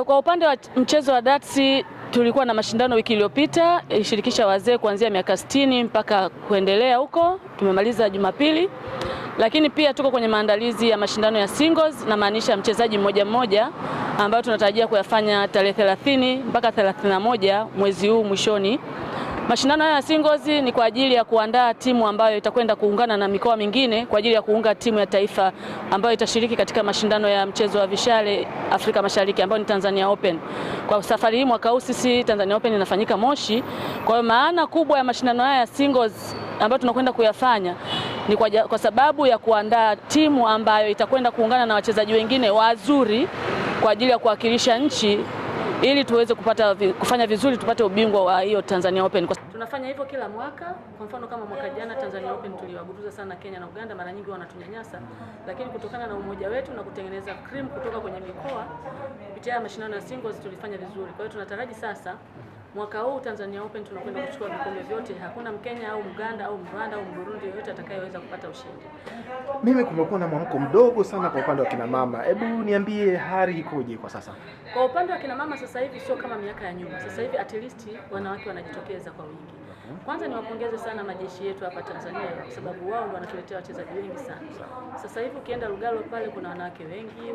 Kwa upande wa mchezo wa darts tulikuwa na mashindano wiki iliyopita, ilishirikisha wazee kuanzia miaka 60 mpaka kuendelea huko. Tumemaliza Jumapili. Lakini pia tuko kwenye maandalizi ya mashindano ya singles, na maanisha mchezaji mmoja mmoja ambayo tunatarajia kuyafanya tarehe 30 mpaka 31 mwezi huu mwishoni. Mashindano ya singles ni kwa ajili ya kuandaa timu ambayo itakwenda kuungana na mikoa mingine kwa ajili ya kuunga timu ya taifa ambayo itashiriki katika mashindano ya mchezo wa vishale Afrika Mashariki ambayo ni Tanzania Open. Kwa safari hii mwaka huu sisi Tanzania Open inafanyika Moshi. Kwa hiyo maana kubwa ya mashindano haya ya singles ambayo tunakwenda kuyafanya ni kwa sababu ya kuandaa timu ambayo itakwenda kuungana na wachezaji wengine wazuri kwa ajili ya kuwakilisha nchi ili tuweze kufanya vizuri, tupate ubingwa wa hiyo Tanzania Open. Tunafanya hivyo kila mwaka. Kwa mfano kama mwaka jana Tanzania Open tuliwaburuza sana Kenya na Uganda, mara nyingi wanatunyanyasa, lakini kutokana na umoja wetu na kutengeneza cream kutoka kwenye mikoa kupitia mashindano ya singles tulifanya vizuri. Kwa hiyo tunataraji sasa mwaka huu Tanzania Open tunakwenda kuchukua vikombe vyote. Hakuna Mkenya au Muganda au Mrwanda au Mburundi yoyote atakayeweza kupata ushindi. Mimi kumekuwa na mwamko mdogo sana kwa upande wa kina mama. Hebu niambie hali ikoje kwa sasa? Kwa upande wa kina mama sasa hivi sio kama miaka ya nyuma. Sasa hivi at least wanawake wanajitokeza kwa wingi. Kwanza niwapongeze sana majeshi yetu hapa Tanzania kwa sababu wao ndio wanatuletea wachezaji wengi sana. Sasa hivi ukienda Lugalo pale kuna wanawake wengi.